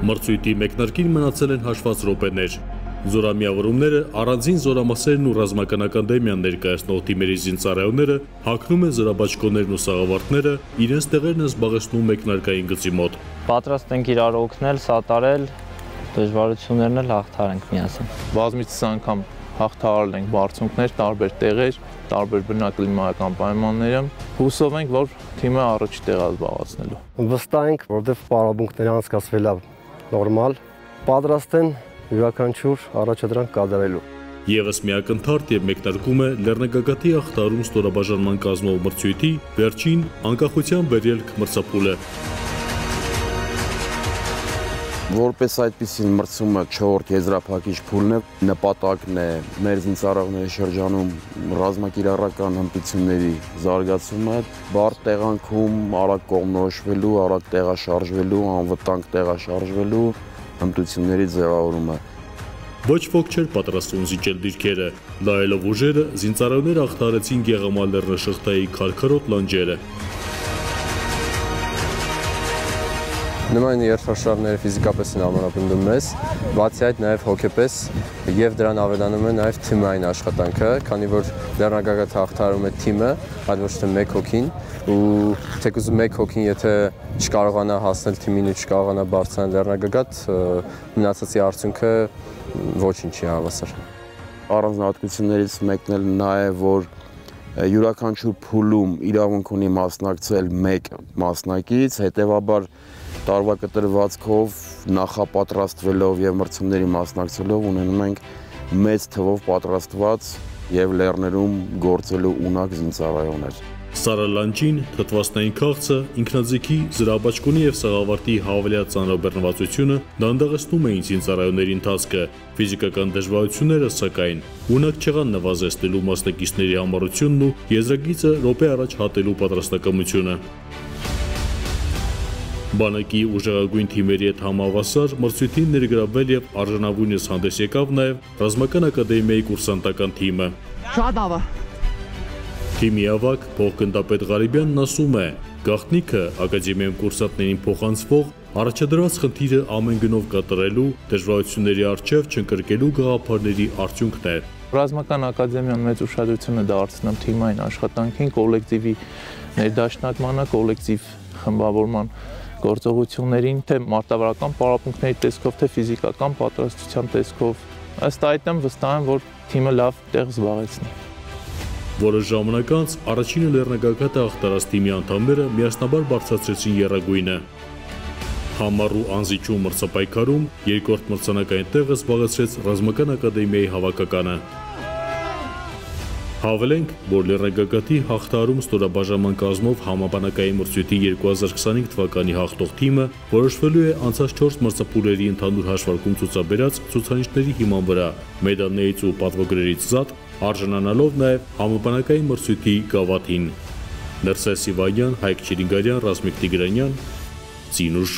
Մրցույթի մեկնարկին մնացել են հաշված րոպեներ։ Զորամիավորումները, առանձին զորամասերն ու ռազմական ակադեմիան ներկայացնող թիմերի զինծառայողները հագնում են զորաբաճկոններն ու սաղավարտները, իրենց տեղերն են զբաղեցնում մեկնարկային գծի մոտ։ Պատրաստ ենք իրար օգնել, սատարել, դժվարություններն էլ հաղթարենք միասին։ Բազմիցս անգամ հաղթահարել ենք բարձունքներ, տարբեր տեղեր, տարբեր բնակլիմայական պայմաններում։ Հուսով ենք, որ թիմը առաջի տեղ է զբաղեցնելու։ Վստահ ենք, որովհետև պարապմունքները անցկացվել է նորմալ, պատրաստ են յուրաքանչյուր առաջադրանք կատարելու։ Եվս մի ակնթարթ եւ մեկնարկում է Լեռնագագաթի ախտահարում ստորաբաժանման կազմող մրցույթի վերջին անկախության վերելք մրցափուլը։ Որպես այդպիսին մրցումը 4-րդ եզրափակիչ փուլն է, նպատակն է մեր զինծառայողների շրջանում ռազմակիրառական հմտությունների զարգացումը, բարդ տեղանքում արագ կողմնորոշվելու, արագ տեղաշարժվելու, անվտանգ տեղաշարժվելու հմտությունների ձևավորումը։ Ոչ ոք չէր պատրաստվում զիջել դիրքերը, լայելով ուժերը, զինծառայողները ախտահարեցին Գեղամա լեռնաշղթայի քարքարոտ լանջերը։ Նման երթաշարժները ֆիզիկապես են ամրապնդում մեզ, բացի այդ նաև հոգեպես եւ դրան ավելանում է նաև թիմային աշխատանքը, քանի որ Լեռնագագաթը հաղթահարում է թիմը, այլ ոչ թե մեկ հոգին, ու թեկուզ մեկ հոգին եթե չկարողանա հասնել թիմին ու չկարողանա բարձրանալ Լեռնագագաթ, մնացածի արդյունքը ոչինչ չի հավասար։ Առանձնահատկություններից մեկն էլ նա է, որ յուրաքանչյուր փուլում իրավունք ունի մասնակցել մեկ մասնակից, հետևաբար տարվա կտրվածքով նախապատրաստվելով եւ մրցումների մասնակցելով ունենում ենք մեծ թվով պատրաստված եւ լեռներում գործելու ունակ զինծառայողներ։ Սարալանջին, թթվասնային քաղցը, ինքնաձիգի, զրահաբաճկոնի եւ սաղավարտի հավելյալ ծանրաբեռնվածությունը դանդաղեցնում էին զինծառայողների ընթացքը, ֆիզիկական դժվարությունները, սակայն, ունակ չեղան նվազեցնելու մասնակիցների համառությունն ու եզրագիծը րոպե առաջ հատելու պատրաստակամությունը։ Բանակի ուժեղագույն թիմերի հետ համավասար մրցույթին ներգրավվել եւ արժանավույնս հանդես եկավ նաեւ ռազմական ակադեմիայի կուրսանտական թիմը։ Շատ ավա։ Թիմի ավակ փոխգնդապետ Ղարիբյանն ասում է, գաղտնիքը ակադեմիայում կուրսանտներին փոխանցվող առաջադրված խնդիրը ամեն գնով կատարելու, դժվարությունների առջև չընկրկելու գաղափարների արդյունքն է։ Ռազմական ակադեմիան մեծ ուշադրություն է դարձնում թիմային աշխատանքին, կոլեկտիվի ներդաշնակմանը, կոլեկտիվ խմբավորման գործողություններին, թե մարտավարական պարապմունքների տեսքով, թե ֆիզիկական պատրաստության տեսքով։ Ըստ այդմ վստահ եմ, որ թիմը լավ տեղ զբաղեցնի։ Որոշ ժամանակ անց առաջինը Լեռնագագաթը ախտարած թիմի անդամները միասնաբար բարձրացրեցին եռագույնը։ Համառ ու անզիջում մրցապայքարում երկրորդ մրցանակային տեղը զբաղեցրեց ռազմական ակադեմիայի հավաքականը։ Հավելենք, որ Լեռնագագաթի հաղթահարում ստորաբաժանման կազմով համաբանակային մրցույթի 2025 թվականի հաղթող թիմը որոշվելու է անցած 4 մրցափուլերի ընդհանուր հաշվարկում ցուցաբերած ցուցանիշների հիման վրա, մեդալներից ու պատվոգրերից զատ, արժանանալով նաև համաբանակային մրցույթի գավաթին։ Ներսես Սիվանյան, Հայկ Չիրինգարյան, Ռազմիկ Տիգրանյան, Ծինուշ